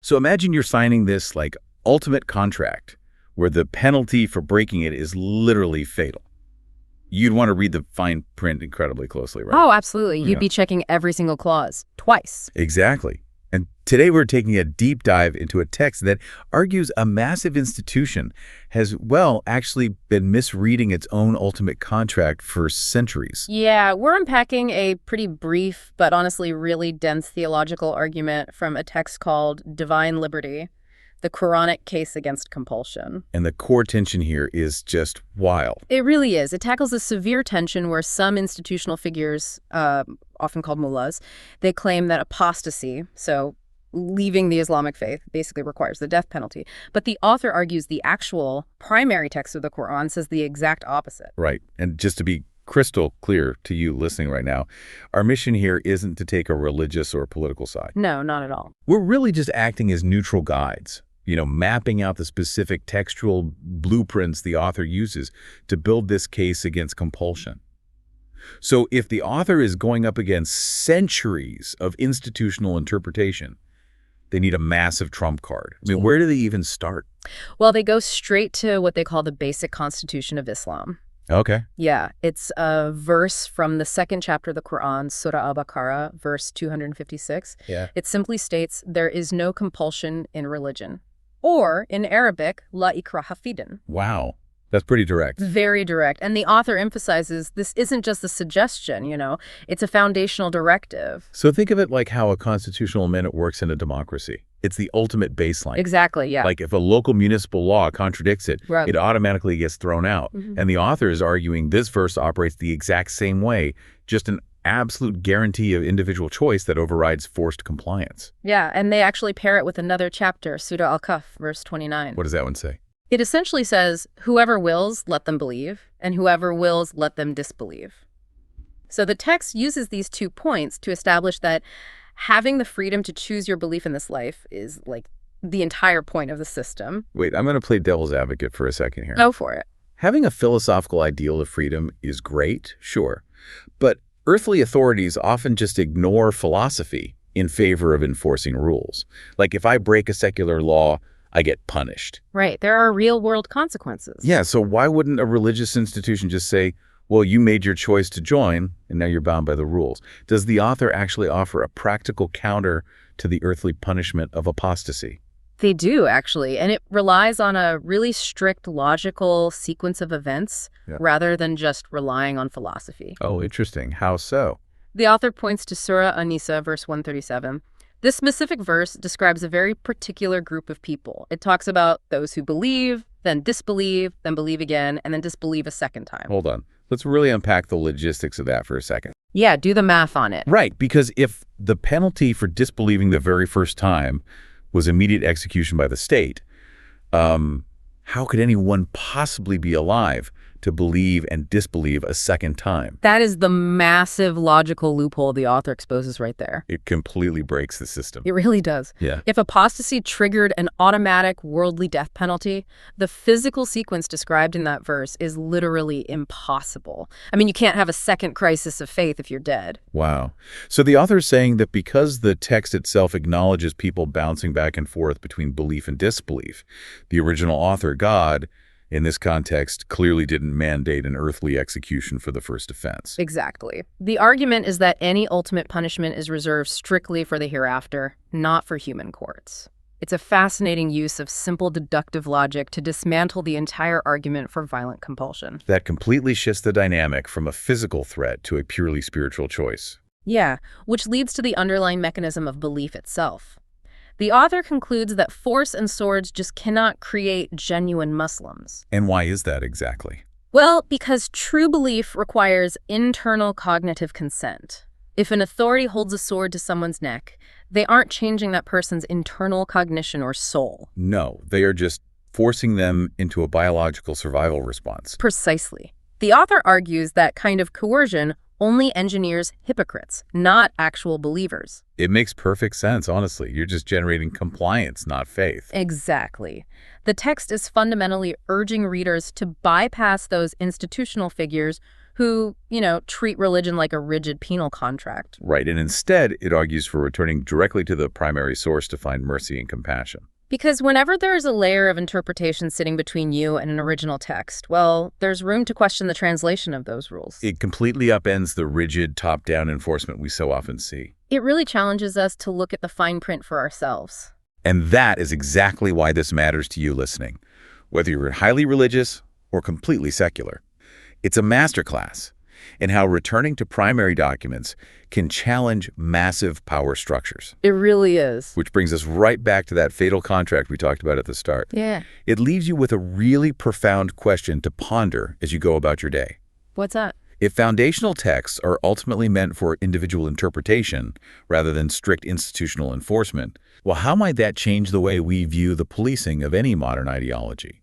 So imagine you're signing this like ultimate contract where the penalty for breaking it is literally fatal. You'd want to read the fine print incredibly closely, right? Oh, absolutely. You'd be checking every single clause twice. Exactly. And today we're taking a deep dive into a text that argues a massive institution has, well, actually been misreading its own ultimate contract for centuries. Yeah, we're unpacking a pretty brief but honestly really dense theological argument from a text called Divine Liberty, the Quranic case against compulsion. And the core tension here is just wild. It really is. It tackles a severe tension where some institutional figures, often called mullahs, they claim that apostasy, so leaving the Islamic faith, basically requires the death penalty. But the author argues the actual primary text of the Quran says the exact opposite. Right. And just to be crystal clear to you listening right now, our mission here isn't to take a religious or political side. No, not at all. We're really just acting as neutral guides, mapping out the specific textual blueprints the author uses to build this case against compulsion. So if the author is going up against centuries of institutional interpretation, they need a massive trump card. I mean, where do they even start? Well, they go straight to what they call the basic constitution of Islam. Okay. Yeah, it's a verse from the second chapter of the Quran, Surah Al-Baqarah, verse 256. Yeah. It simply states, there is no compulsion in religion. Or, in Arabic, la ikraha fidin. Wow. That's pretty direct. Very direct. And the author emphasizes this isn't just a suggestion, it's a foundational directive. So think of it like how a constitutional amendment works in a democracy. It's the ultimate baseline. Exactly, yeah. Like if a local municipal law contradicts it, Right. it automatically gets thrown out. And the author is arguing this verse operates the exact same way, just an absolute guarantee of individual choice that overrides forced compliance. Yeah, and they actually pair it with another chapter, Surah Al-Kahf, verse 29. What does that one say? It essentially says, whoever wills, let them believe, and whoever wills, let them disbelieve. So the text uses these 2 points to establish that having the freedom to choose your belief in this life is like the entire point of the system. Wait, I'm going to play devil's advocate for a second here. Go for it. Having a philosophical ideal of freedom is great, sure, but earthly authorities often just ignore philosophy in favor of enforcing rules. Like if I break a secular law, I get punished. Right. There are real-world consequences. Yeah, so why wouldn't a religious institution just say, well, you made your choice to join, and now you're bound by the rules? Does the author actually offer a practical counter to the earthly punishment of apostasy? They do, actually, and it relies on a really strict logical sequence of events rather than just relying on philosophy. Oh, interesting. How so? The author points to Surah An-Nisa, verse 137. This specific verse describes a very particular group of people. It talks about those who believe, then disbelieve, then believe again, and then disbelieve a second time. Hold on. Let's really unpack the logistics of that for a second. Yeah, do the math on it. Right, because if the penalty for disbelieving the very first time was immediate execution by the state, how could anyone possibly be alive to believe and disbelieve a second time? That is the massive logical loophole the author exposes right there. It completely breaks the system. It really does. Yeah. If apostasy triggered an automatic worldly death penalty, the physical sequence described in that verse is literally impossible. I mean, you can't have a second crisis of faith if you're dead. Wow. So the author is saying that because the text itself acknowledges people bouncing back and forth between belief and disbelief, the original author, God, in this context, clearly didn't mandate an earthly execution for the first offense. Exactly. The argument is that any ultimate punishment is reserved strictly for the hereafter, not for human courts. It's a fascinating use of simple deductive logic to dismantle the entire argument for violent compulsion. That completely shifts the dynamic from a physical threat to a purely spiritual choice. Yeah, which leads to the underlying mechanism of belief itself. The author concludes that force and swords just cannot create genuine Muslims. And why is that exactly? Well, because true belief requires internal cognitive consent. If an authority holds a sword to someone's neck, they aren't changing that person's internal cognition or soul. No, they are just forcing them into a biological survival response. Precisely. The author argues that kind of coercion only engineers hypocrites, not actual believers. It makes perfect sense, honestly. You're just generating compliance, not faith. Exactly. The text is fundamentally urging readers to bypass those institutional figures who, treat religion like a rigid penal contract. Right, and instead, it argues for returning directly to the primary source to find mercy and compassion. Because whenever there's a layer of interpretation sitting between you and an original text, well, there's room to question the translation of those rules. It completely upends the rigid, top-down enforcement we so often see. It really challenges us to look at the fine print for ourselves. And that is exactly why this matters to you listening, whether you're highly religious or completely secular. It's a masterclass in how returning to primary documents can challenge massive power structures. It really is. Which brings us right back to that fatal contract we talked about at the start. Yeah. It leaves you with a really profound question to ponder as you go about your day. What's that? If foundational texts are ultimately meant for individual interpretation rather than strict institutional enforcement, well, how might that change the way we view the policing of any modern ideology?